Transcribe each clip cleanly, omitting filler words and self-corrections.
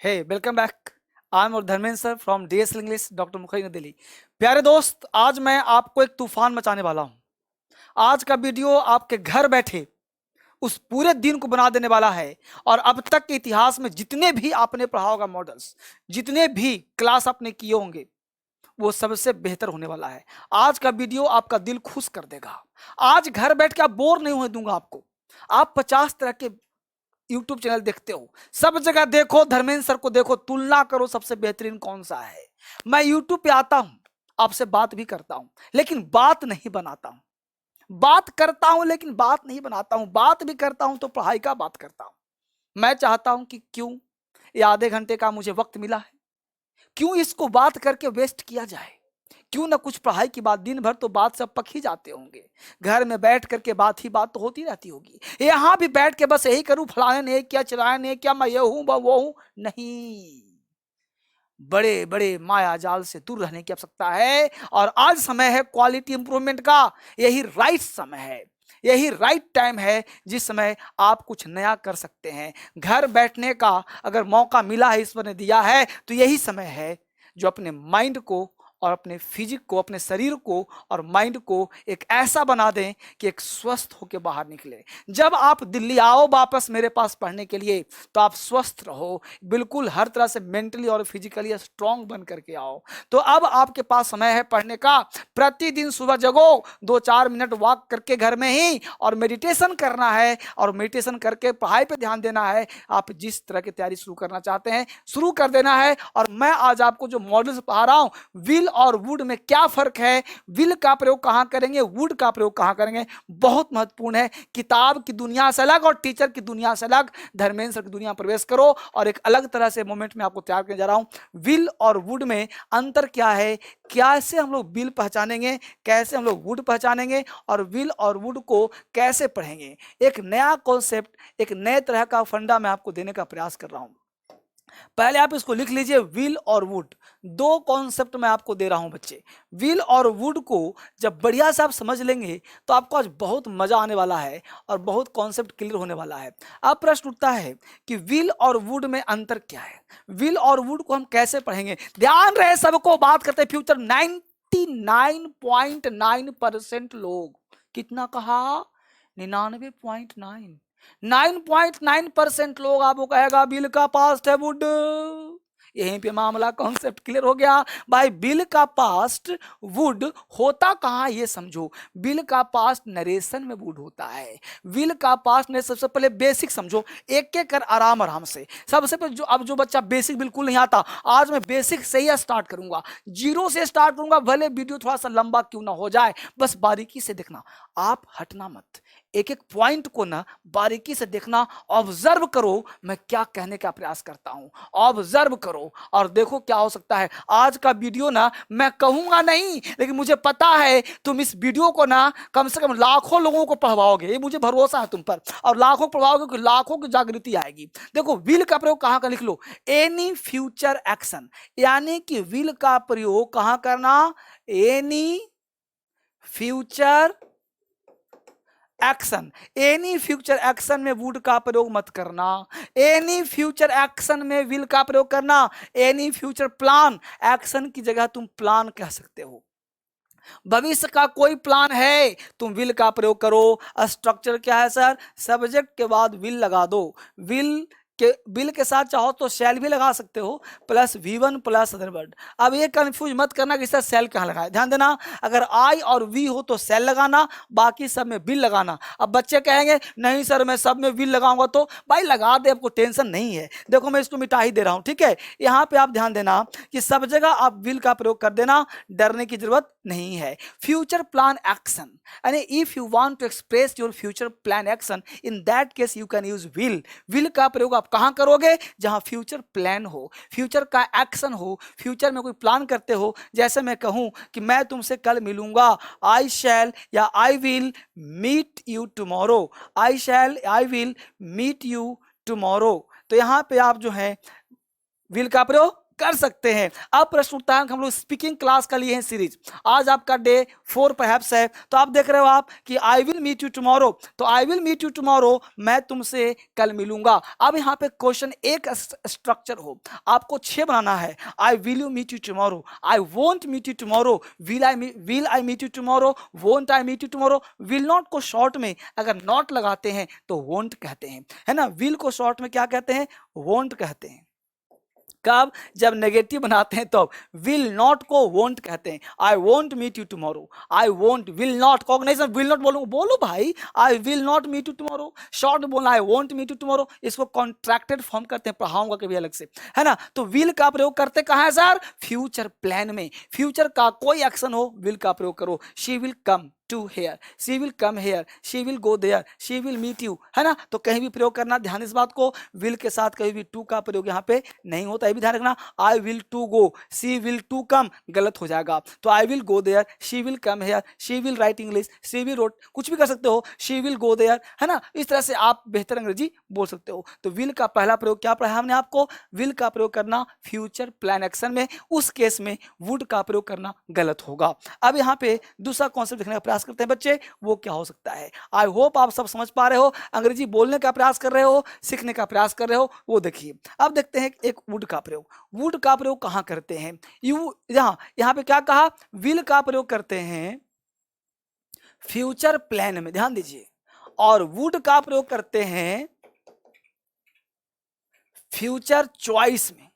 Hey welcome back. I am Dharmendra sir from DS English doctor Mukherjee New Delhi. प्यारे दोस्त, आज मैं आपको एक तूफान मचाने वाला हूं। आज का वीडियो आपके घर बैठे उस पूरे दिन को बना देने वाला है। और अब तक के इतिहास में जितने भी आपने पढ़ा होगा मॉडल्स, जितने भी क्लास आपने किए होंगे, वो सबसे बेहतर होने वाला है। आज का वीडियो आपका दिल खुश कर देगा। आज घर बैठ के आप बोर नहीं होने दूंगा आपको। आप 50 तरह के यूट्यूब चैनल देखते हो, सब जगह देखो, धर्मेंद्र सर को देखो, तुलना करो सबसे बेहतरीन कौन सा है। मैं यूट्यूब पे आता हूं, आपसे बात भी करता हूं, लेकिन बात नहीं बनाता हूं। बात करता हूं लेकिन बात नहीं बनाता हूं। बात भी करता हूं तो पढ़ाई का बात करता हूं। मैं चाहता हूं कि क्यों ये आधे घंटे का मुझे वक्त मिला है, क्यों इसको बात करके वेस्ट किया जाए। क्यों ना कुछ पढ़ाई की बात, दिन भर तो बात सब पक ही जाते होंगे। घर में बैठ करके बात ही बात तो होती रहती होगी। यहां भी बैठ के बस यही करूं, फलाने ने क्या, चिल्लाने ने क्या, मैं ये हूं वो हूं। नहीं, बड़े बड़े माया जाल से दूर रहने की आवश्यकता है। और आज समय है क्वालिटी इंप्रूवमेंट का। यही राइट समय है, यही राइट टाइम है जिस समय आप कुछ नया कर सकते हैं। घर बैठने का अगर मौका मिला है, ईश्वर ने दिया है, तो यही समय है जो अपने माइंड को और अपने फिजिक को, अपने शरीर को और माइंड को एक ऐसा बना दें कि एक स्वस्थ होकर बाहर निकले। जब आप दिल्ली आओ वापस मेरे पास पढ़ने के लिए, तो आप स्वस्थ रहो, बिल्कुल हर तरह से मेंटली और फिजिकली स्ट्रांग बन करके आओ। तो अब आपके पास समय है पढ़ने का। प्रतिदिन सुबह जगो, 2-4 मिनट वॉक करके घर में ही, और मेडिटेशन करना है, और मेडिटेशन करके पढ़ाई पे ध्यान देना है। आप जिस तरह की तैयारी शुरू करना चाहते हैं शुरू कर देना है। और मैं आज आपको जो मॉडल्स पढ़ा रहा हूं, विल और वुड में क्या फर्क है, विल का प्रयोग कहां करेंगे, वुड का प्रयोग कहां करेंगे, बहुत महत्वपूर्ण है। किताब की दुनिया से अलग और टीचर की दुनिया से अलग धर्मेंद्र सर की दुनिया में प्रवेश करो, और एक अलग तरह से मोमेंट में आपको तैयार करने जा रहा हूं। विल और वुड में अंतर क्या है, कैसे हम लोग विल पहचानेंगे, कैसे हम लोग वुड पहचानेंगे, और विल और वुड को कैसे पढ़ेंगे। एक नया कॉन्सेप्ट, एक नए तरह का फंडा मैं आपको देने का प्रयास कर रहा हूं। पहले आप इसको लिख लीजिए, विल और वुड। दो कॉन्सेप्ट मैं आपको दे रहा हूं बच्चे। विल और वुड को जब बढ़िया से आप समझ लेंगे तो आपको आज बहुत मजा आने वाला है और बहुत कॉन्सेप्ट क्लियर होने वाला है। अब प्रश्न उठता है कि विल और वुड में अंतर क्या है, विल और वुड को हम कैसे पढ़ेंगे। ध्यान रहे सबको, बात करते हैं फ्यूचर। 99.9% लोग, कितना कहा, 99.9, 9.9% लोग आपको कहेगा बिल का पास्ट है वुड। यहीं पे मामला कॉन्सेप्ट क्लियर हो गया भाई। बिल का पास्ट वुड होता कहां ये समझो। बिल का पास्ट नरेशन में वुड होता है। बिल का पास्ट ने सबसे पहले बेसिक समझो, एक एक कर आराम आराम से। सबसे पहले जो बच्चा बेसिक बिल्कुल नहीं आता, आज मैं बेसिक से ही स्टार्ट करूंगा, जीरो से स्टार्ट करूंगा। भले वीडियो थोड़ा सा लंबा क्यों ना हो जाए, बस बारीकी से देखना, आप हटना मत। एक एक पॉइंट को ना बारीकी से देखना, ऑब्जर्व करो मैं क्या कहने का प्रयास करता हूं। ऑब्जर्व करो और देखो क्या हो सकता है। आज का वीडियो ना मैं कहूंगा नहीं, लेकिन मुझे पता है तुम इस वीडियो को ना कम से कम लाखों लोगों को पढ़वाओगे, ये मुझे भरोसा है तुम पर। और लाखों पढ़वाओगे कि लाखों की जागृति आएगी। देखो, विल का प्रयोग कहां का लिख लो, एनी फ्यूचर एक्शन। यानी कि विल का प्रयोग कहां करना, any future action. Any future action में वुड का प्रयोग मत करना, एनी फ्यूचर एक्शन में विल का प्रयोग करना। एनी फ्यूचर प्लान, एक्शन की जगह तुम प्लान कह सकते हो। भविष्य का कोई प्लान है, तुम विल का प्रयोग करो। स्ट्रक्चर क्या है सर, सब्जेक्ट के बाद विल लगा दो। विल के साथ चाहो तो सेल भी लगा सकते हो, plus V1 plus other word. अब ये कंफ्यूज मत करना कि सर सेल कहाँ लगाए। ध्यान देना, अगर आई और वी हो तो सेल लगाना, बाकी सब में विल लगाना। अब बच्चे कहेंगे नहीं सर मैं सब में विल लगाऊंगा, तो भाई लगा दे, आपको टेंशन नहीं है। देखो मैं इसको मिटा ही दे रहा हूं, ठीक है। यहाँ पे आप ध्यान देना कि सब जगह आप विल का प्रयोग कर देना, डरने की जरूरत नहीं है। फ्यूचर प्लान एक्शन, यानी if you want to express your future plan action, in that case you can use will. Will का प्रयोग आप कहां करोगे, जहां फ्यूचर प्लान हो, फ्यूचर का एक्शन हो, फ्यूचर में कोई प्लान करते हो। जैसे मैं कहूं कि मैं तुमसे कल मिलूंगा, आई शैल या I will meet you tomorrow, I will meet you tomorrow. तो यहां पे आप जो है विल का प्रयोग कर सकते हैं। अब प्रश्न उठता है, हम लोग स्पीकिंग क्लास का लिए हैं सीरीज, आज आपका डे 4 परहैप्स है। तो आप देख रहे हो आप कि I will meet you tomorrow, तो I will meet you tomorrow, मैं तुमसे कल मिलूंगा। अब यहाँ पे क्वेश्चन एक स्ट्रक्चर हो, आपको 6 बनाना है। I will you meet you tomorrow, I won't meet you tomorrow, will I meet you tomorrow, won't I meet you tomorrow. Will not को शॉर्ट में अगर नॉट लगाते हैं तो वोंट कहते हैं, है ना। विल को शॉर्ट में क्या कहते हैं, वोंट कहते हैं। कब, जब नेगेटिव बनाते हैं तो विल नॉट को वोंट कहते हैं। I won't meet you tomorrow, I won't, will not, cognition will not बोलो, बोलो भाई, I will not meet you tomorrow. Short बोलना, I won't meet you tomorrow, इसको कॉन्ट्रैक्टेड फॉर्म करते हैं, पढ़ाऊंगा कभी अलग से, है ना। तो विल का प्रयोग करते कहाँ है सर, फ्यूचर प्लान में। फ्यूचर का कोई एक्शन हो, विल का प्रयोग करो। She will come to here, she will come here, she will go there, she will meet you, है ना। तो कहीं भी प्रयोग करना, ध्यान इस बात को, विल के साथ कहीं भी टू का प्रयोग यहाँ पे नहीं होता, ये भी ध्यान रखना। I will to go, she will to come, गलत हो जाएगा। तो I will go there, she will come here, she will write English, she will wrote, कुछ भी कर सकते हो, शी विल गो देयर, है ना। इस तरह से आप बेहतर अंग्रेजी बोल सकते हो। तो विल का पहला प्रयोग क्या पढ़ा हमने आपको, विल का प्रयोग करना फ्यूचर प्लान एक्शन में, उस केस में वुड का प्रयोग करना गलत होगा। अब यहाँ पे दूसरा कॉन्सेप्ट देखने का प्रयास करते हैं बच्चे, वो क्या हो सकता है। आई होप आप सब समझ पा रहे हो, अंग्रेजी बोलने का प्रयास कर रहे हो, सीखने का प्रयास कर रहे हो, वो देखिए। अब देखते हैं एक वुड का प्रयोग। वुड का प्रयोग कहां करते हैं, यू यहां पे क्या कहा, विल का प्रयोग करते हैं फ्यूचर प्लान में, ध्यान दीजिए, और वुड का प्रयोग करते हैं फ्यूचर चॉइस में।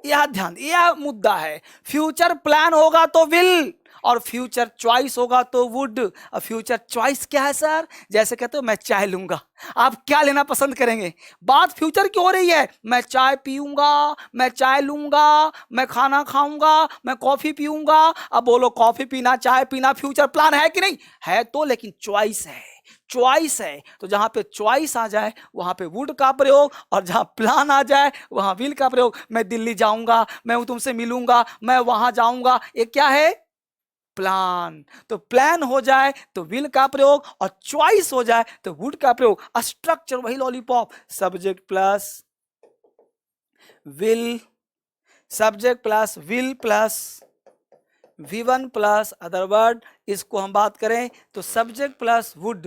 यह ध्यान, यह मुद्दा है। फ्यूचर प्लान होगा तो विल, और फ्यूचर चॉइस होगा तो वुड। और फ्यूचर चॉइस क्या है सर, जैसे कहते हो मैं चाय लूंगा, आप क्या लेना पसंद करेंगे। बात फ्यूचर की हो रही है, मैं चाय पीऊंगा, मैं चाय लूंगा, मैं खाना खाऊंगा, मैं कॉफी पीऊंगा। अब बोलो कॉफी पीना, चाय पीना फ्यूचर प्लान है कि नहीं है, तो लेकिन चॉइस है, चॉइस है। तो जहां पे चॉइस आ जाए वहां पे वुड का प्रयोग, और जहां प्लान आ जाए वहां विल का प्रयोग। मैं दिल्ली जाऊंगा, मैं तुमसे मिलूंगा, मैं वहां जाऊंगा, ये क्या है, प्लान। तो प्लान हो जाए तो विल का प्रयोग, और चॉइस हो जाए तो वुड का प्रयोग। स्ट्रक्चर वही lollipop, subject plus will, subject plus will plus V1 plus other word. इसको हम बात करें तो subject plus would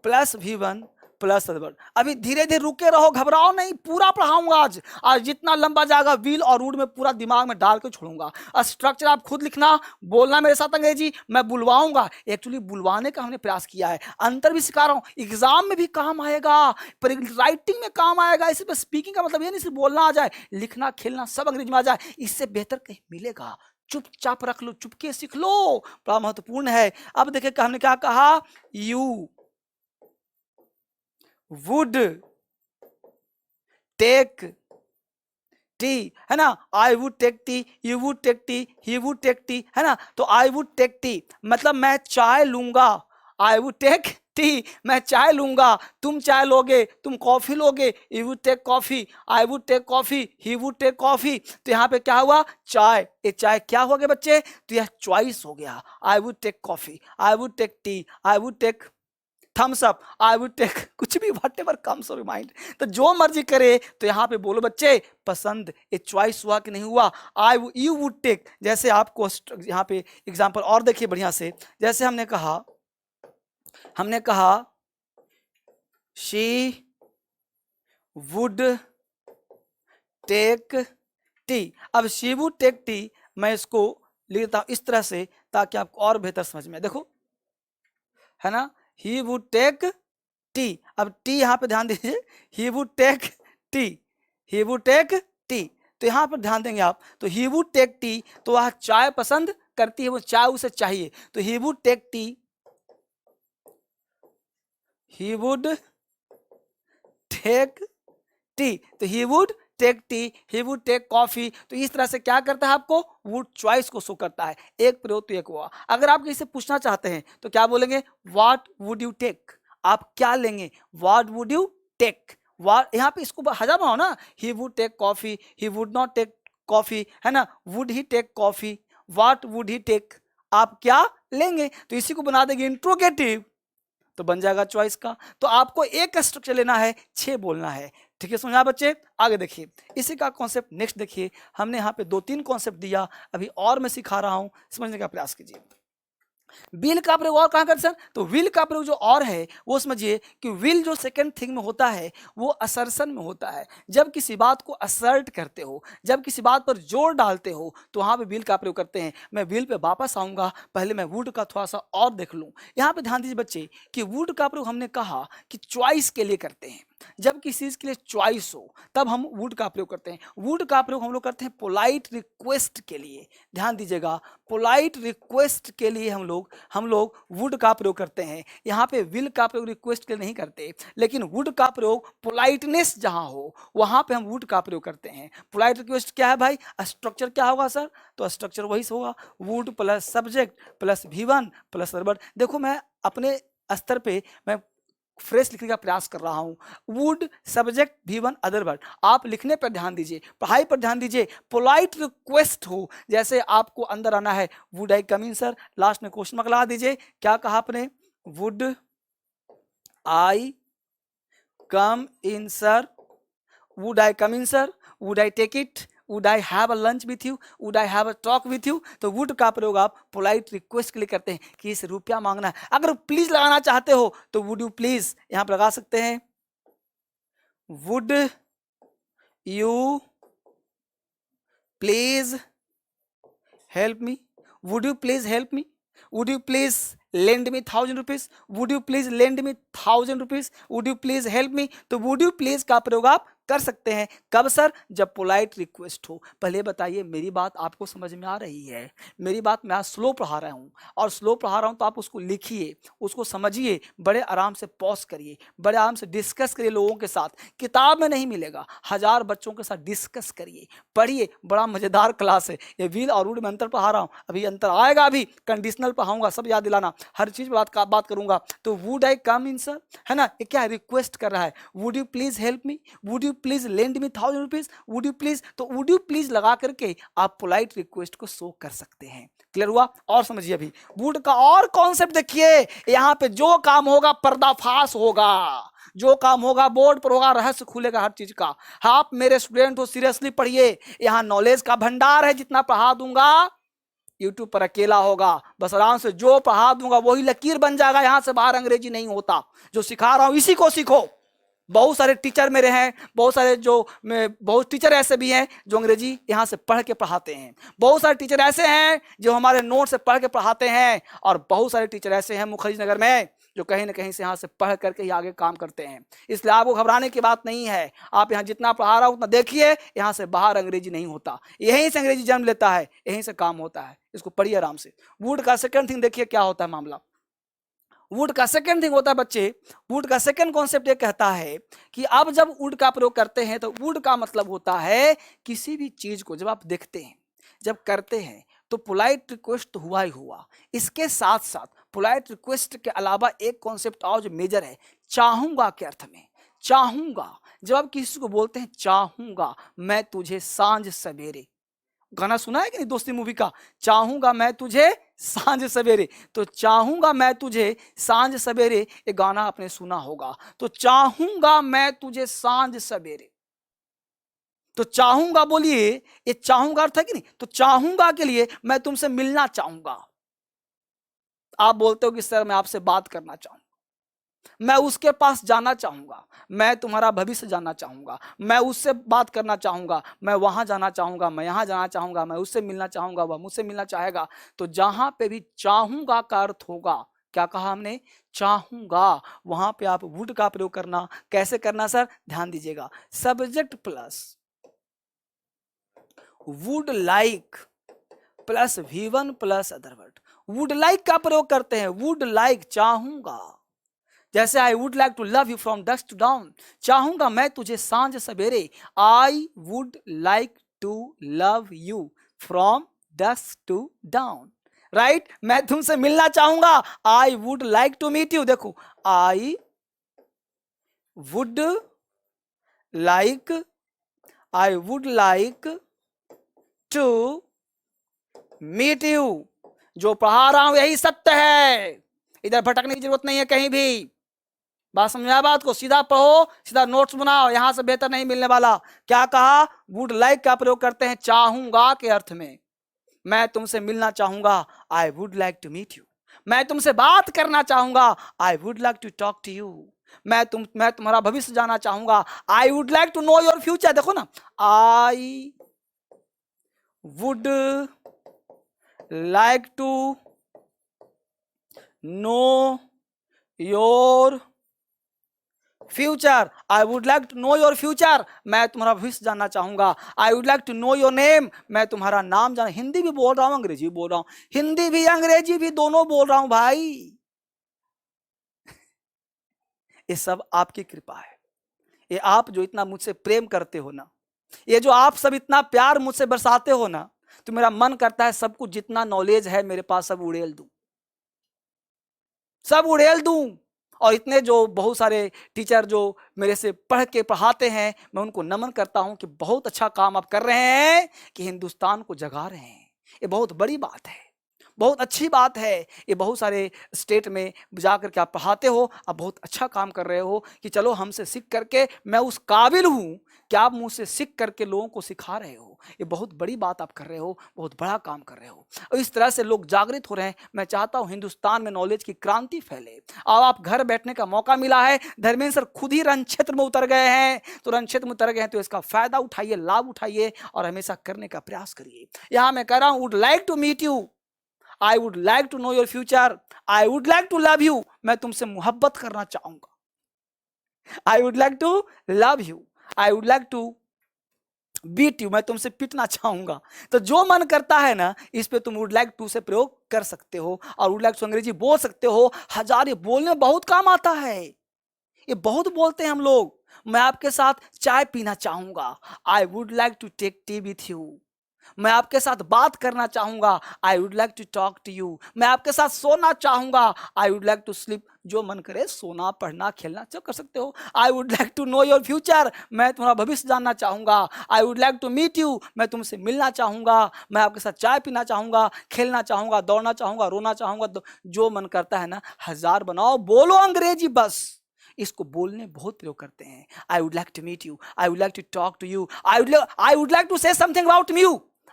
plus V1 plus other word. अभी धीरे धीरे रुके रहो, घबराओ नहीं, पूरा पढ़ाऊंगा आज। आज जितना लंबा जाएगा विल और वुड में पूरा दिमाग में डाल के छोड़ूंगा। स्ट्रक्चर आप खुद लिखना, बोलना मेरे साथ अंग्रेजी, मैं बुलवाऊंगा। एक्चुअली बुलवाने का हमने प्रयास किया है, अंतर भी सिखा रहा हूं, एग्जाम में भी काम आएगा, पर राइटिंग में काम आएगा। इसी पर स्पीकिंग का मतलब ये नहीं सिर्फ बोलना आ जाए, लिखना खेलना सब अंग्रेजी में आ जाए, इससे बेहतर कहीं मिलेगा। चुपचाप रख लो, चुपके सीख लो, बड़ा महत्वपूर्ण है। अब देखिए हमने क्या कहा, यू वुड टेक टी, है ना। I would take tea, you would take tea, he would take tea, है ना। तो आई वुड टेक टी मतलब मैं चाय लूंगा, आई वुड टेक टी, मैं चाय लूंगा, तुम चाय लोगे, तुम कॉफी लोगे, you would take coffee, I would take coffee, he would take coffee. तो यहाँ पे क्या हुआ, चाय, ये चाय क्या हो गया बच्चे, तो यह चॉइस हो गया। I would take coffee, I would take tea, I would take Thums Up, I would take कुछ भी, whatever comes on mind. तो जो मर्जी करे। तो यहाँ पे बोलो बच्चे पसंद, ये चॉइस हुआ कि नहीं हुआ। यू वुड टेक, जैसे आपको यहाँ पे एग्जांपल और देखिए बढ़िया से, जैसे हमने कहा शी वुड टेक टी। अब शी वुड टेक टी मैं इसको लिखता हूं इस तरह से ताकि आपको और बेहतर समझ में, देखो, है ना। ही वुड टेक टी, अब टी यहां पे ध्यान दीजिए, he would take tea, he would take tea. तो यहां पर ध्यान देंगे आप, तो ही वुड टेक टी, तो वह चाय पसंद करती है, वो चाय उसे चाहिए। तो he would take tea, he would take tea, तो he would take tea, he would take coffee. तो इस तरह से क्या करता है, आपको वुड चॉइस को शो करता है। एक प्रयोग तो एक हुआ। अगर आप किसी से पूछना चाहते हैं तो क्या बोलेंगे, व्हाट वुड यू टेक, आप क्या लेंगे, व्हाट वुड यू टेक। यहाँ पे इसको हजा बनाओ ना, he would take coffee, he would not take coffee, है ना। Would he take coffee, what would he take, आप क्या लेंगे। तो इसी को बना देंगे इंट्रोगेटिव, तो बन जाएगा चॉइस का। तो आपको एक स्ट्रक्चर लेना है, 6 बोलना है। ठीक है, समझा बच्चे? आगे देखिए, इसी का कॉन्सेप्ट नेक्स्ट देखिए। हमने यहाँ पे 2-3 कॉन्सेप्ट दिया, अभी और मैं सिखा रहा हूँ, समझने का प्रयास कीजिए। विल का प्रयोग और कहाँ करते सर? तो विल का प्रयोग जो और है वो समझिए कि विल जो सेकंड थिंग में होता है वो असर्शन में होता है। जब किसी बात को असर्ट करते हो, जब किसी बात पर जोर डालते हो, तो वहां पे विल का प्रयोग करते हैं। मैं विल पे वापस आऊंगा, पहले मैं वुड का थोड़ा सा और देख लूं। यहाँ पे ध्यान दीजिए बच्चे कि वुड का प्रयोग हमने कहा कि चॉइस के लिए करते हैं। जब किसी चीज के लिए चॉइस हो तब हम वुड का प्रयोग करते हैं। वुड का प्रयोग हम लोग करते हैं पोलाइट रिक्वेस्ट के लिए। ध्यान दीजिएगा, पोलाइट रिक्वेस्ट के लिए हम लोग वुड का प्रयोग करते हैं। यहाँ पे विल का प्रयोग रिक्वेस्ट के लिए नहीं करते, लेकिन वुड का प्रयोग पोलाइटनेस जहां हो वहां पे हम वुड का प्रयोग करते हैं। पोलाइट रिक्वेस्ट क्या है भाई? स्ट्रक्चर क्या होगा सर? तो स्ट्रक्चर वही होगा, would plus subject plus V1 plus verb. देखो मैं अपने स्तर पे मैं फ्रेश लिखने का प्रयास कर रहा हूं। Would subject V1 other word. आप लिखने पर ध्यान दीजिए, पढ़ाई पर ध्यान दीजिए। पोलाइट रिक्वेस्ट हो, जैसे आपको अंदर आना है, would I come in sir, last में क्वेश्चन मार्क लगा दीजिए। क्या कहा आपने? Would I come in sir, would I come in sir, would I take it, would I have a lunch with you, would I have a talk with you. तो would का प्रयोग आप polite request के लिए करते हैं कि इस रुपया मांगना है। अगर प्लीज लगाना चाहते हो तो वुड यू प्लीज यहां पर लगा सकते हैं, would you please help me, would you please help me, would you please lend me 1000 rupees, would you please lend me 1000 rupees, would you please help me. तो वुड यू प्लीज का प्रयोग आप कर सकते हैं। कब सर? जब polite request हो। पहले बताइए मेरी बात आपको समझ में आ रही है? मेरी बात मैं आज स्लो पढ़ा रहा हूं, और स्लो पढ़ा रहा हूं तो आप उसको लिखिए, उसको समझिए, बड़े आराम से पॉज करिए, बड़े आराम से डिस्कस करिए लोगों के साथ। किताब में नहीं मिलेगा, 1000 बच्चों के साथ डिस्कस करिए, पढ़िए। बड़ा मजेदार क्लास है ये। विल और वुड में अंतर पढ़ा रहा हूं, अभी अंतर आएगा, अभी कंडीशनल पढ़ाऊंगा, सब याद दिलाना, हर चीज बात करूंगा। तो would I come in sir, है ना, ये क्या रिक्वेस्ट कर रहा है? Would you please help me, would you please lend me 1000 rupees, would you please. तो वुड यू प्लीज लगा करके आप पोलाइट रिक्वेस्ट को शो कर सकते हैं। क्लियर हुआ? और समझिए अभी वुड का और कॉन्सेप्ट देखिए। यहां पे जो काम होगा पर्दाफाश होगा, जो काम होगा बोर्ड पर होगा, रहस्य खुलेगा हर चीज का। आप मेरे स्टूडेंट हो, सीरियसली पढ़िए, यहां नॉलेज का भंडार है। जितना पढ़ा दूंगा यूट्यूब पर अकेला होगा, बस आराम से जो पढ़ा दूंगा वही लकीर बन जाएगा। यहां से बाहर अंग्रेजी नहीं होता। जो सिखा रहा हूं इसी को सीखो। बहुत सारे टीचर मेरे हैं, बहुत टीचर ऐसे भी हैं जो अंग्रेजी यहाँ से पढ़ के पढ़ाते हैं। बहुत सारे टीचर ऐसे हैं जो हमारे नोट से पढ़ के पढ़ाते हैं, और बहुत सारे टीचर ऐसे हैं मुखर्जी नगर में जो कहीं ना कहीं से यहाँ से पढ़ करके ही आगे काम करते हैं। इसलिए आपको घबराने की बात नहीं है। आप यहाँ जितना पढ़ा रहा हूँ उतना देखिए, यहाँ से बाहर अंग्रेजी नहीं होता, यहीं से अंग्रेजी जन्म लेता है, यहीं से काम होता है। इसको पढ़िए आराम से। वुड का सेकंड थिंग देखिए क्या होता है मामला। वुड का सेकंड थिंग होता है बच्चे, वुड का सेकंड कॉन्सेप्ट ये कहता है कि अब जब वुड का प्रयोग करते हैं तो वुड का मतलब होता है किसी भी चीज को जब आप देखते हैं, जब करते हैं, तो पोलाइट रिक्वेस्ट तो हुआ ही हुआ। इसके साथ साथ पोलाइट रिक्वेस्ट के अलावा एक कॉन्सेप्ट और जो मेजर है, चाहूंगा के अर्थ में। चाहूंगा, जब आप किसी को बोलते हैं चाहूंगा मैं तुझे सांझ सवेरे, गाना सुना है कि नहीं दोस्ती मूवी का, चाहूंगा मैं तुझे सांझ सवेरे। तो चाहूंगा मैं तुझे सांझ सवेरे, ये गाना आपने सुना होगा। तो चाहूंगा मैं तुझे सांझ सवेरे, तो चाहूंगा बोलिए, ये चाहूंगा अर्थ है कि नहीं? तो चाहूंगा के लिए मैं तुमसे मिलना चाहूंगा। आप बोलते हो कि सर मैं आपसे बात करना चाहूंगा, मैं उसके पास जाना चाहूंगा, मैं तुम्हारा भविष्य जानना चाहूंगा, मैं उससे बात करना चाहूंगा, मैं वहां जाना चाहूंगा, मैं यहां जाना चाहूंगा, मैं उससे मिलना चाहूंगा, वह मुझसे मिलना चाहेगा। तो जहां पे भी चाहूंगा का अर्थ होगा, क्या कहा हमने? चाहूंगा, वहां पे आप वुड का प्रयोग करना। कैसे करना सर? ध्यान दीजिएगा, subject plus would like plus V1 plus other word. Would like का प्रयोग करते हैं, वुड लाइक चाहूंगा। जैसे I would like to love you from dusk to dawn, चाहूंगा मैं तुझे सांझ सवेरे। I would like to love you from dusk to dawn, right? मैं तुमसे मिलना चाहूंगा, I would like to meet you. देखो, I would like, I would like to meet you. जो पढ़ा रहा हूं यही सत्य है, इधर भटकने की जरूरत नहीं है कहीं भी। बात समझ में आया बात को? सीधा पढ़ो, सीधा नोट्स बनाओ, यहां से बेहतर नहीं मिलने वाला। क्या कहा? वुड लाइक का प्रयोग करते हैं चाहूंगा के अर्थ में। मैं तुमसे मिलना चाहूंगा, I would like to meet you. मैं तुमसे बात करना चाहूंगा, I would like to talk to you. मैं तुम्हारा भविष्य जाना चाहूंगा, I would like to know your future. देखो ना, I would like to know your future, I would like to know your future. मैं तुम्हारा भविष्य जानना चाहूंगा, I would like to know your name. मैं तुम्हारा नाम जाना। हिंदी भी बोल रहा हूं, अंग्रेजी भी बोल रहा हूं, हिंदी भी अंग्रेजी भी दोनों बोल रहा हूं भाई। ये सब आपकी कृपा है। ये आप जो इतना मुझसे प्रेम करते हो ना, ये जो आप सब इतना प्यार मुझसे बरसाते हो ना, तो मेरा मन करता है सब कुछ जितना नॉलेज है मेरे पास सब उड़ेल दूं, सब उड़ेल दूं। और इतने जो बहुत सारे टीचर जो मेरे से पढ़ के पढ़ाते हैं, मैं उनको नमन करता हूं कि बहुत अच्छा काम आप कर रहे हैं कि हिंदुस्तान को जगा रहे हैं। ये बहुत बड़ी बात है, बहुत अच्छी बात है। ये बहुत सारे स्टेट में जाकर के आप पढ़ाते हो, आप बहुत अच्छा काम कर रहे हो कि चलो हमसे सीख करके मैं उस काबिल हूं कि आप मुझसे सीख करके लोगों को सिखा रहे हो। ये बहुत बड़ी बात आप कर रहे हो, बहुत बड़ा काम कर रहे हो। और इस तरह से लोग जागृत हो रहे हैं। मैं चाहता हूं हिंदुस्तान में नॉलेज की क्रांति फैले। अब आप घर बैठने का मौका मिला है, धर्मेंद्र सर खुद ही रण क्षेत्र में उतर गए हैं, तो रण क्षेत्र में उतर गए हैं तो इसका फायदा उठाइए, लाभ उठाइए और हमेशा करने का प्रयास करिए। यहां मैं कह रहा हूं, would like to meet you, I would like to know your future, I would like to love you. मैं तुमसे मोहब्बत करना चाहूंगा, I would like to love you, I would like to beat you. मैं तुमसे पीटना चाहूंगा। तो जो मन करता है ना, इस पे तुम वुड लाइक टू से प्रयोग कर सकते हो। और वुड लाइक टू अंग्रेजी बोल सकते हो हजार। ये बोलने में बहुत काम आता है, ये बहुत बोलते हैं हम लोग। मैं आपके साथ चाय पीना चाहूंगा, I would like to take tea with you. मैं आपके साथ बात करना चाहूंगा, I would like to talk to you. मैं आपके साथ सोना चाहूंगा, I would like to sleep. जो मन करे सोना, पढ़ना, खेलना सब कर सकते हो। I would like to know your future. मैं तुम्हारा भविष्य जानना चाहूंगा, I would like to meet you. मैं तुमसे मिलना चाहूंगा, मैं आपके साथ चाय पीना चाहूंगा, खेलना चाहूंगा, दौड़ना चाहूंगा, रोना चाहूंगा। जो मन करता है ना, हजार बनाओ, बोलो अंग्रेजी बस। इसको बोलने बहुत प्रयोग करते हैं। I would like to meet you, I would like to talk to you, I would like to say something about me.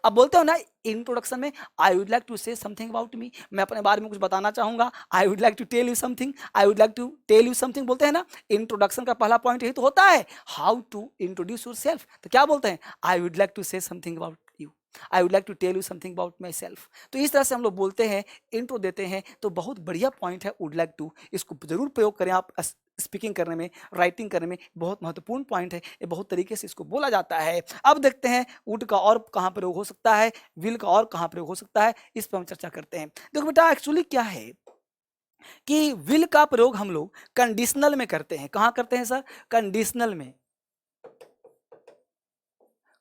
अब बोलते हो ना इंट्रोडक्शन में, I would like to say something about me. मैं अपने बारे में कुछ बताना चाहूंगा, I would like to tell you something, I would like to tell you something. बोलते हैं ना, इंट्रोडक्शन का पहला पॉइंट यही तो होता है, how to introduce yourself. तो क्या बोलते हैं, I would like to say something about you, I would like to tell you something about myself. तो इस तरह से हम लोग बोलते हैं, इंट्रो देते हैं। तो बहुत बढ़िया पॉइंट है वुड लाइक टू, इसको जरूर प्रयोग करें आप स्पीकिंग करने में, राइटिंग करने में। बहुत महत्वपूर्ण पॉइंट है, ये बहुत तरीके से इसको बोला जाता है। अब देखते हैं वुड का और कहाँ प्रयोग हो सकता है, विल का और कहाँ प्रयोग हो सकता है, इस पर हम चर्चा करते हैं। देखो बेटा, एक्चुअली क्या है कि विल का प्रयोग हम लोग कंडीशनल में करते हैं। कहाँ करते हैं सर? कंडीशनल में।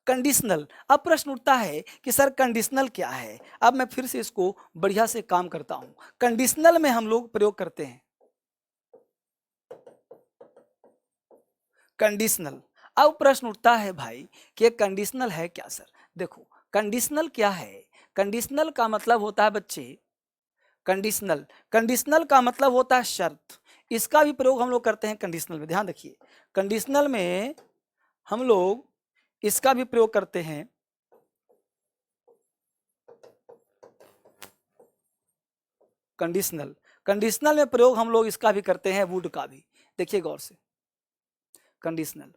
कंडीशनल। अब प्रश्न उठता है कि सर कंडीशनल क्या है? अब मैं फिर से इसको बढ़िया से काम करता हूं। कंडीशनल में हम लोग प्रयोग करते हैं कंडीशनल। अब प्रश्न उठता है भाई कि कंडीशनल है क्या सर? देखो, कंडीशनल क्या है? कंडीशनल का मतलब होता है बच्चे, कंडीशनल, कंडीशनल का मतलब होता है शर्त। इसका भी प्रयोग हम लोग करते हैं कंडीशनल में। ध्यान रखिए, कंडीशनल में हम लोग इसका भी प्रयोग करते हैं। कंडीशनल, कंडीशनल में प्रयोग हम लोग इसका भी करते हैं, वुड का भी। देखिए गौर से, कंडीशनल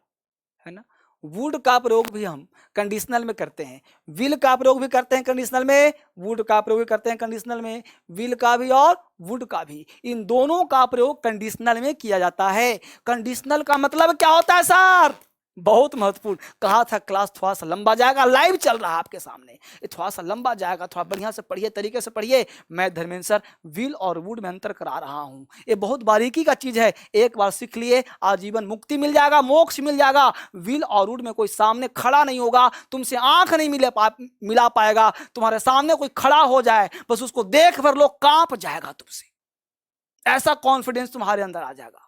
है ना, वुड का प्रयोग भी हम कंडीशनल में करते हैं। विल का प्रयोग भी करते हैं कंडीशनल में, वुड का प्रयोग भी करते हैं कंडीशनल में। विल का भी और वुड का भी, इन दोनों का प्रयोग कंडीशनल में किया जाता है। कंडीशनल का मतलब क्या होता है सर? बहुत महत्वपूर्ण। कहा था क्लास थोड़ा सा लंबा जाएगा, लाइव चल रहा है आपके सामने, ये थोड़ा सा लंबा जाएगा, थोड़ा बढ़िया से पढ़िए, तरीके से पढ़िए। मैं धर्मेंद्र सर विल और वुड में अंतर करा रहा हूं। ये बहुत बारीकी का चीज है, एक बार सीख लिए आजीवन मुक्ति मिल जाएगा, मोक्ष मिल जाएगा। विल और वुड में कोई सामने खड़ा नहीं होगा, तुमसे आंख नहीं मिला पाएगा। तुम्हारे सामने कोई खड़ा हो जाए, बस उसको देख भर लोग कांप जाएगा तुमसे, ऐसा कॉन्फिडेंस तुम्हारे अंदर आ जाएगा।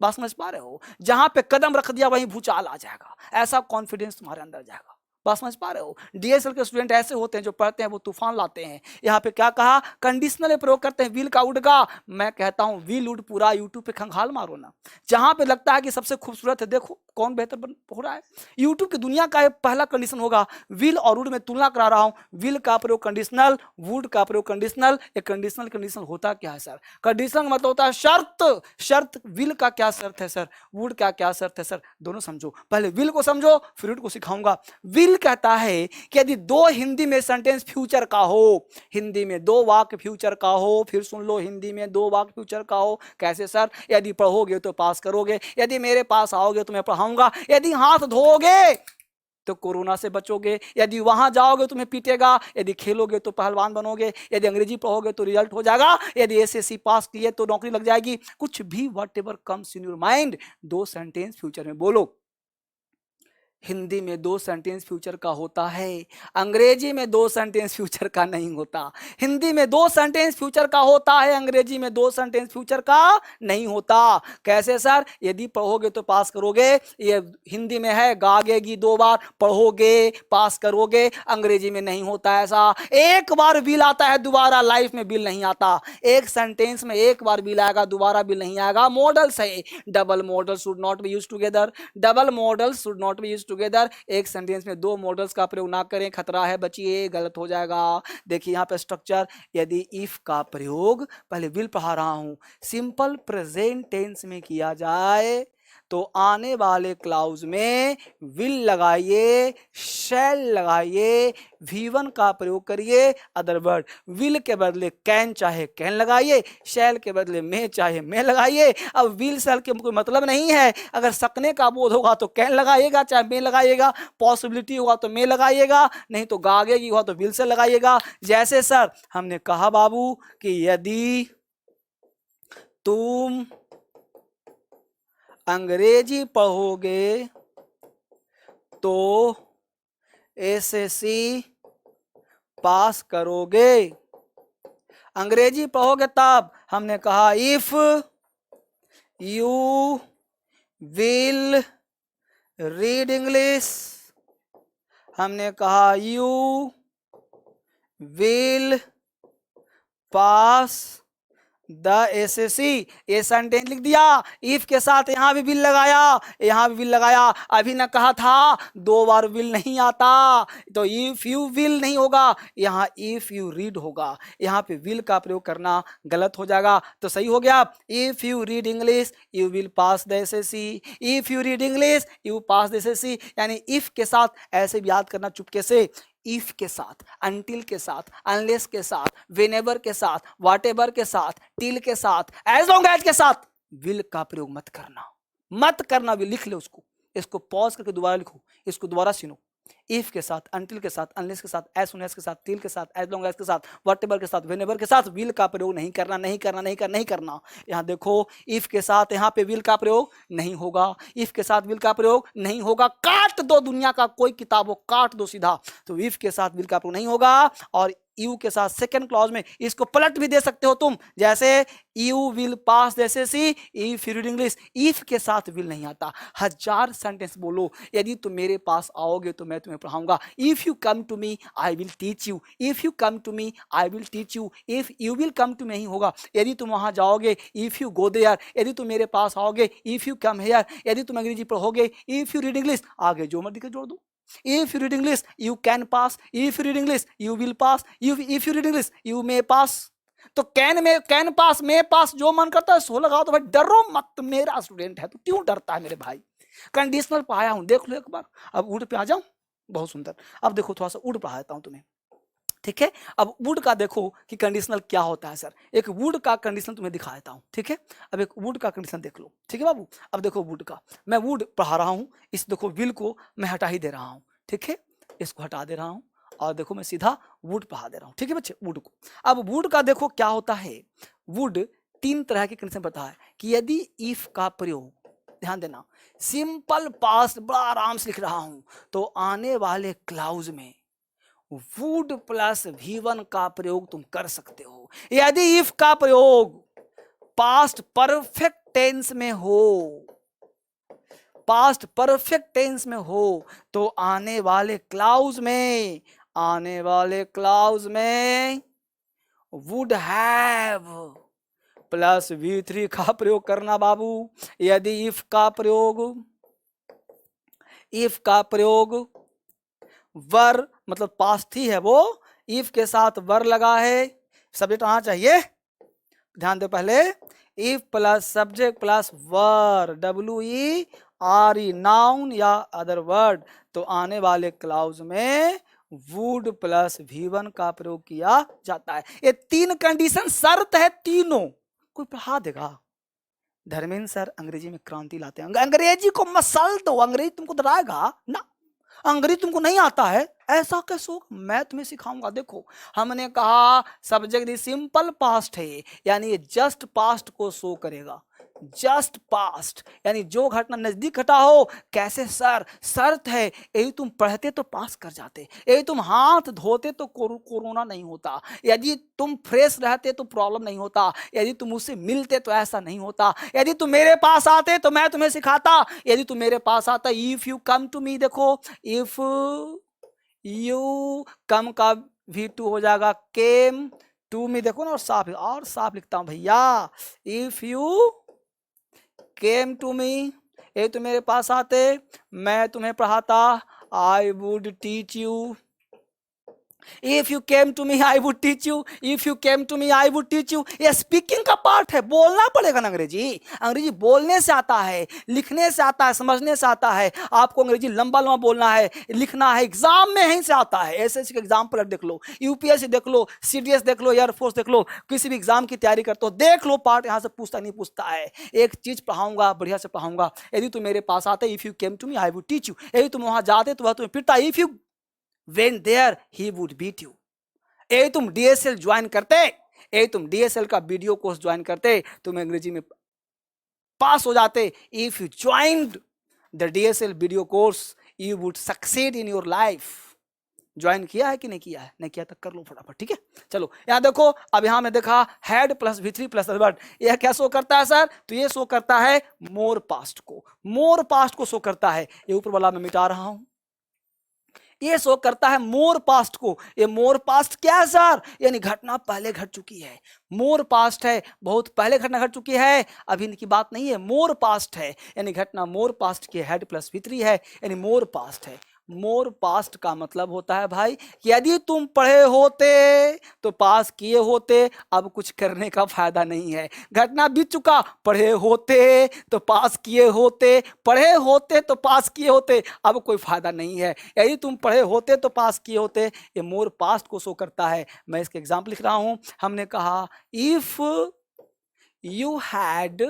बात समझ पा रहे हो? जहां पे कदम रख दिया वहीं भूचाल आ जाएगा, ऐसा कॉन्फिडेंस तुम्हारे अंदर जाएगा। बात समझ पा रहे हो? डीएसएल के स्टूडेंट ऐसे होते हैं जो पढ़ते हैं वो तूफान लाते हैं। यहाँ पे क्या कहा, कंडीशनल प्रयोग करते हैं, विल का उड का। मैं कहता हूं विल उड पूरा यूट्यूब पे खंगाल मारो ना, जहां पे लगता है कि सबसे खूबसूरत है, देखो कौन बेहतर हो रहा है। यूट्यूब की दुनिया का पहला कंडीशन होगा विल और वुड में तुलना करा रहा हूं, विल का प्रयोग कंडीशनल, वुड का प्रयोग कंडीशनल। एक कंडीशनल कंडीशनल होता क्या है सर? कंडीशनल मतलब होता है शर्त, शर्त। विल का क्या शर्त है सर? वुड का क्या शर्त है सर? दोनों समझो, पहले विल को समझो फिर वुड को सिखाऊंगा। विल कहता है कि यदि दो हिंदी में सेंटेंस फ्यूचर का हो, हिंदी में दो वाक्य फ्यूचर का हो, फिर सुन लो, हिंदी में दो वाक्य फ्यूचर का हो। कैसे सर? यदि पढ़ोगे तो पास करोगे, यदि मेरे पास आओगे तो मैं पढ़ाऊंगा, यदि हाथ धोओगे तो कोरोना से बचोगे, यदि वहां जाओगे तुम्हें पीटेगा, यदि खेलोगे तो पहलवान बनोगे, यदि अंग्रेजी पढ़ोगे तो रिजल्ट हो जाएगा, यदि एसएससी पास किए तो नौकरी लग जाएगी। कुछ भी whatever comes in your mind, दो सेंटेंस फ्यूचर में बोलो। हिंदी में दो सेंटेंस फ्यूचर का होता है, अंग्रेजी में दो सेंटेंस फ्यूचर का नहीं होता। हिंदी में दो सेंटेंस फ्यूचर का होता है, अंग्रेजी में दो सेंटेंस फ्यूचर का नहीं होता। कैसे सर? यदि पढ़ोगे तो पास करोगे, ये हिंदी में है गागेगी दो बार, पढ़ोगे पास करोगे, अंग्रेजी में नहीं होता ऐसा। एक बार बिल आता है, दोबारा लाइफ में बिल नहीं आता। एक सेंटेंस में एक बार बिल आएगा, दोबारा बिल नहीं आएगा। मॉडल्स है, double model should not be used together, double models should not be used together. एक सेंटेंस में दो मॉडल्स का प्रयोग ना करें, खतरा है, बचिए, गलत हो जाएगा। देखिए यहाँ पे स्ट्रक्चर, यदि इफ का प्रयोग, पहले विल पढ़ा रहा हूं, सिंपल प्रेजेंट टेंस में किया जाए तो आने वाले क्लाउज में विल लगाइए, शैल लगाइए, V1 का प्रयोग करिए। अदर वर्ड, विल के बदले कैन चाहे कैन लगाइए, शैल के बदले में चाहे में लगाइए। अब विल शैल के कोई मतलब नहीं है, अगर सकने का बोध होगा तो कैन लगाइएगा चाहे में लगाइएगा, पॉसिबिलिटी होगा तो में लगाइएगा, नहीं तो गागेगी हुआ तो विल से लगाइएगा। जैसे सर हमने कहा बाबू कि यदि तुम अंग्रेजी पढ़ोगे तो एसएससी पास करोगे, अंग्रेजी पढ़ोगे तब। हमने कहा if you will read English, हमने कहा you will pass the assessee. ये सेंटेंस लिख दिया, इफ के साथ यहां भी विल लगाया, यहां भी विल लगाया। अभी ना कहा था दो बार विल नहीं आता, तो इफ यू विल नहीं होगा, यहां इफ यू रीड होगा। यहां पे विल का प्रयोग करना गलत हो जाएगा, तो सही हो गया। If you read English you will pass the assessee, if you read English you pass the assessee. यानी इफ के साथ ऐसे भी याद करना चुपके से, इफ के साथ, अनटिल के साथ, अनलेस के साथ, व्हेनेवर के साथ, व्हाटएवर के साथ, टिल के साथ, एज लॉन्ग एज के साथ विल का प्रयोग मत करना, मत करना। विल लिख ले उसको, इसको पॉज करके दोबारा लिखो, इसको दोबारा सुनो। इफ के साथ, अनटिल के साथ, अनलेस के साथ, एज सून एज के साथ, टिल के साथ, एज लॉन्ग एज के साथ, व्हाटएवर के साथ, व्हेनेवर के साथ विल का प्रयोग नहीं करना, नहीं करना, नहीं करना, नहीं करना। यहाँ देखो इफ के साथ यहाँ पे विल का प्रयोग नहीं होगा, इफ के साथ विल का प्रयोग नहीं होगा। काट दो, दुनिया का कोई किताब हो काट दो सीधा, तो इफ के साथ विल का प्रयोग नहीं होगा। और यू के साथ सेकंड क्लॉज में इसको पलट भी दे सकते हो तुम, जैसे यू विल पास जैसे see if you read English, if के साथ विल नहीं आता। हजार सेंटेंस बोलो, यदि तुम मेरे पास आओगे तो मैं तुम्हें पढ़ाऊंगा। If you come to me I will teach you, if you come to me I will teach you, if you will come to me नहीं होगा, यदि तुम वहां जाओगे, इफ यू गो देयर, यदि तुम मेरे पास आओगे, इफ यू कम हियर, यदि तुम अंग्रेजी पढ़ोगे, इफ यू रीड इंग्लिश, आगे जो मर्जी के जोड़ दो। If you read English, you can pass. If you read English, you will pass. If you read English, you may pass. तो कैन में कैन पास, मे पास, जो मन करता है सो लगाओ। तो भाई डरो मत, मेरा स्टूडेंट है तो क्यों डरता है मेरे भाई। कंडीशनल पढ़ाया हूं, देख लो एक बार। अब वुड पे आ जाऊं, बहुत सुंदर। अब देखो थोड़ा सा वुड पढ़ा देता हूं तुम्हें, ठीक है। अब वुड का देखो कि कंडीशनल क्या होता है सर। एक वुड का कंडीशनल तुम्हें दिखा देता हूं, ठीक है। अब एक वुड का कंडीशन देख लो, ठीक है बाबू। अब देखो वुड का, मैं वुड पढ़ा रहा हूं, इस देखो विल को मैं हटा ही दे रहा हूं, ठीक है। इसको हटा दे रहा हूं और देखो मैं सीधा वुड पढ़ा दे रहा हूं, ठीक है बच्चे, वुड को। अब वुड का देखो क्या होता है। वुड तीन तरह के कंडीशन बताया है कि यदि इफ का प्रयोग, ध्यान देना, सिंपल पास्ट बड़ा आराम से लिख रहा हूं, तो आने वाले क्लाउज में वुड प्लस V1 का प्रयोग तुम कर सकते हो। यदि इफ का प्रयोग पास्ट परफेक्ट टेंस में हो, पास्ट परफेक्ट टेंस में हो तो आने वाले क्लाउज में वुड हैव प्लस V3 का प्रयोग करना बाबू। यदि इफ का प्रयोग वर मतलब पास्ट ही है वो, इफ के साथ वर लगा है, सब्जेक्ट आना चाहिए, ध्यान दो पहले, if plus subject plus were WERE noun या अदर वर्ड, तो आने वाले क्लाउज में वुड प्लस V1 का प्रयोग किया जाता है। ये तीन कंडीशन शर्त है तीनों। कोई पढ़ा देगा? धर्मेंद्र सर अंग्रेजी में क्रांति लाते हैं, अंग्रेजी को मसल दो, अंग्रेजी तुमको डराएगा ना, अंग्रेजी तुमको नहीं आता है, ऐसा कैसे हो? मैं तुम्हें सिखाऊंगा। देखो हमने कहा सब्जेक्ट सिंपल पास्ट है, यानी ये जस्ट पास्ट को शो करेगा, जस्ट पास्ट यानी जो घटना नजदीक घटा हो। कैसे सर? शर्त है, यदि तुम पढ़ते तो पास कर जाते, यदि तुम हाथ धोते तो कोरोना नहीं होता, यदि तुम फ्रेश रहते तो प्रॉब्लम नहीं होता, यदि तुम मुझसे मिलते तो ऐसा नहीं होता, यदि तुम मेरे पास आते तो मैं तुम्हें सिखाता, यदि तुम मेरे पास आता, if you come to me, देखो इफ यू कम का V2 हो जाएगा केम टू मी, देखो ना, और साफ लिखता हूं भैया, if you came to me, ये तो मेरे पास आते, मैं तुम्हें पढ़ाता, I would teach you. If you came to me, I would teach you. If you came to me, I would teach you. ये स्पीकिंग का पार्ट है, बोलना पड़ेगा ना अंग्रेजी। अंग्रेजी बोलने से आता है, लिखने से आता है, समझने से आता है। आपको अंग्रेजी लंबा लंबा बोलना है, लिखना है, एग्जाम में यहीं से आता है। एसएससी के एग्जाम्पल देख लो, यूपीएससी देख लो, सीडीएस देख लो, एयरफोर्स देख लो, किसी भी एग्जाम की तैयारी करते हो देख लो, पार्ट यहाँ से पूछता नहीं पूछता है। एक चीज पढ़ाऊंगा, बढ़िया से पढ़ाऊंगा, यदि तुम मेरे पास आते, if you came to me I would teach you, यदि तुम वहां जाते तो वह तुम्हें पिटता, if you went there he would beat you, यदि तुम DSL ज्वाइन करते, यदि तुम DSL का वीडियो कोर्स ज्वाइन करते, तुम अंग्रेजी में पास हो जाते। If you joined the DSL video course you would succeed in your life. Join किया है कि नहीं किया है? नहीं किया तो कर लो फटाफट, ठीक है। चलो यहां देखो, अब यहां में देखा had plus V3 plus word, यह क्या शो करता है सर? तो ये शो करता है मोर पास्ट को, मोर पास्ट को शो करता है। ये ऊपर वाला मैं मिटा रहा हूं, ये शो करता है मोर पास्ट को। ये मोर पास्ट क्या है सर? यानी घटना पहले घट चुकी है, मोर पास्ट है, बहुत पहले घटना घट चुकी है, अभी की बात नहीं है, मोर पास्ट है, यानी घटना मोर पास्ट की, हेड प्लस V3 है, यानी मोर पास्ट है। मोर पास्ट का मतलब होता है भाई, यदि तुम पढ़े होते तो पास किए होते, अब कुछ करने का फायदा नहीं है, घटना बीत चुका, पढ़े होते तो पास किए होते, पढ़े होते तो पास किए होते, अब कोई फायदा नहीं है। यदि तुम पढ़े होते तो पास किए होते, ये मोर पास्ट को शो करता है। मैं इसके एग्जाम्पल लिख रहा हूं। हमने कहा if you had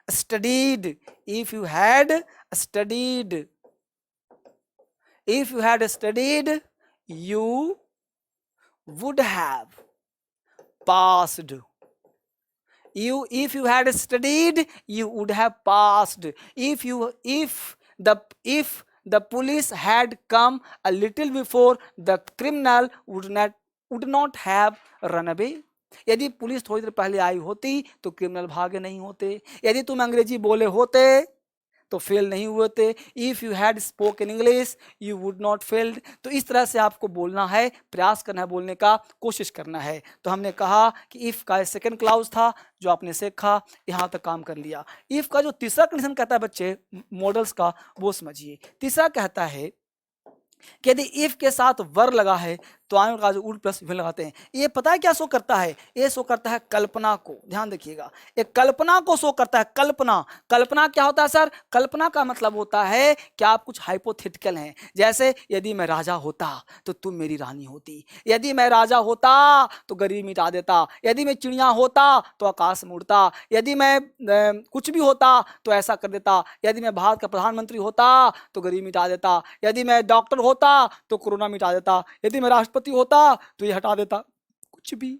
studied, if you had studied, you would have passed. If you had studied, you would have passed. If the police had come a little before, the criminal would not have run away. यदि police थोड़ी देर पहले आई होती तो criminal भागे नहीं होते। यदि तुम अंग्रेजी बोले होते तो फेल नहीं हुए थे। If you had spoken English you would not failed. तो इस तरह से आपको बोलना है, प्रयास करना है, बोलने का कोशिश करना है। तो हमने कहा कि इफ का सेकंड क्लाउज था जो आपने सीखा, यहां तक काम कर लिया। इफ का जो तीसरा कंडीशन कहता है बच्चे मॉडल्स का, वो समझिए। तीसरा कहता है कि यदि इफ के साथ वर लगा है तो आयन का जो उड प्लस विन लगाते हैं। ये पता है क्या शो करता है? ये शो करता है कल्पना को। ध्यान देखिएगा, ये कल्पना को शो करता है। कल्पना क्या होता है सर? कल्पना का मतलब होता है कि आप कुछ हाइपोथेटिकल हैं। जैसे यदि मैं राजा होता तो तुम मेरी रानी होती, यदि मैं राजा होता तो गरीबी मिटा देता, यदि मैं चिड़िया होता तो आकाश में उड़ता, यदि मैं कुछ भी होता तो ऐसा कर देता, यदि मैं भारत का प्रधानमंत्री होता तो गरीबी मिटा देता, यदि मैं डॉक्टर होता तो कोरोना मिटा देता, यदि मैं राष्ट्रपति होता तो ये हटा देता। कुछ भी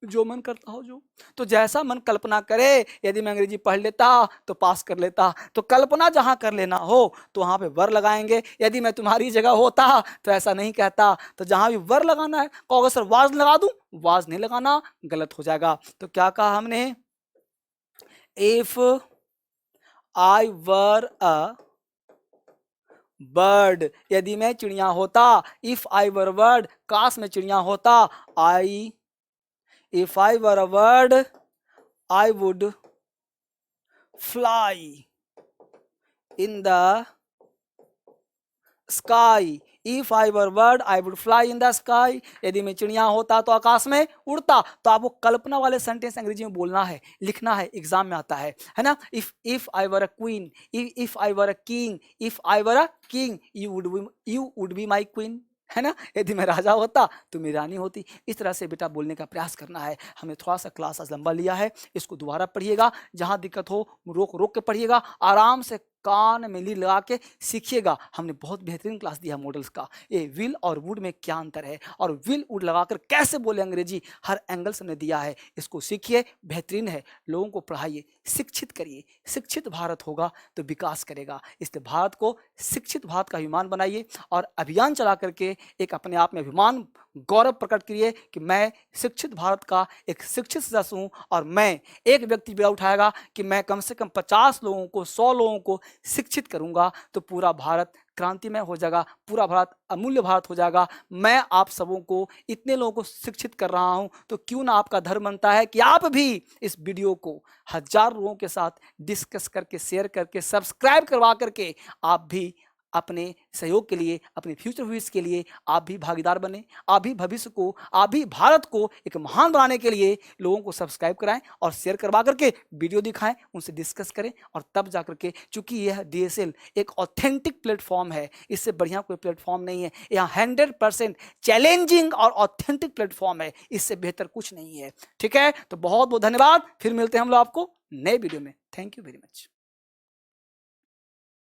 जो मन करता हो जो, तो जैसा मन कल्पना करे। यदि मैं अंग्रेजी पढ़ लेता तो पास कर लेता। तो कल्पना जहां कर लेना हो तो वहां पे वर लगाएंगे। यदि मैं तुम्हारी जगह होता तो ऐसा नहीं कहता। तो जहां भी वर लगाना है, कहोगे सर वाज लगा दूं, वाज नहीं लगाना, गलत हो जाएगा। तो क्या कहा हमने? If I were a bird, यदि मैं चिड़िया होता, if I were a bird, काश मैं चिड़िया होता, if I were a bird, I would fly in the sky. If I were a bird, I would fly in the sky. यदि मैं चिड़िया होता तो आकाश में उड़ता। तो आपको कल्पना वाले सेंटेंस अंग्रेजी में बोलना है, लिखना है, एग्जाम में आता है ना। if I were a queen, if I were a king, if I were a king, you would be my queen, है ना। यदि मैं राजा होता तो मेरी रानी होती। इस तरह से बेटा बोलने का प्रयास करना है। हमने थोड़ा सा क्लास आज लंबा लिया है, इसको दोबारा पढ़िएगा, जहां दिक्कत हो रोक रोक के पढ़िएगा, आराम से कान में लीड लगा के सीखिएगा। हमने बहुत बेहतरीन क्लास दिया मॉडल्स का। ये विल और वुड में क्या अंतर है और विल वुड लगाकर कैसे बोले अंग्रेजी, हर एंगल से हमने दिया है। इसको सीखिए, बेहतरीन है। लोगों को पढ़ाइए, शिक्षित करिए। शिक्षित भारत होगा तो विकास करेगा। इसलिए भारत को शिक्षित भारत का अभिमान बनाइए और अभियान चला करके एक अपने आप में अभिमान, गौरव प्रकट करिए कि मैं शिक्षित भारत का एक शिक्षित सदस्य हूँ। और मैं एक व्यक्ति भी उठाएगा कि मैं कम से कम 50 लोगों को, 100 लोगों को शिक्षित करूंगा तो पूरा भारत क्रांतिमय हो जाएगा, पूरा भारत अमूल्य भारत हो जाएगा। मैं आप सबों को, इतने लोगों को शिक्षित कर रहा हूं तो क्यों ना आपका धर्म बनता है कि आप भी इस वीडियो को 1000 लोगों के साथ डिस्कस करके, शेयर करके, सब्सक्राइब करवा करके आप भी अपने सहयोग के लिए, अपने फ्यूचर भविष्य के लिए आप भी भागीदार बने। आप भी भविष्य को, आप भी भारत को एक महान बनाने के लिए लोगों को सब्सक्राइब कराएं और शेयर करवा करके वीडियो दिखाएं, उनसे डिस्कस करें। और तब जा करके, चूंकि यह DSL एक ऑथेंटिक प्लेटफॉर्म है, इससे बढ़िया कोई प्लेटफॉर्म नहीं है। यहाँ 100% चैलेंजिंग और ऑथेंटिक प्लेटफॉर्म है, इससे बेहतर कुछ नहीं है। ठीक है, तो बहुत बहुत धन्यवाद। फिर मिलते हैं हम लोग आपको नए वीडियो में। Thank you very much.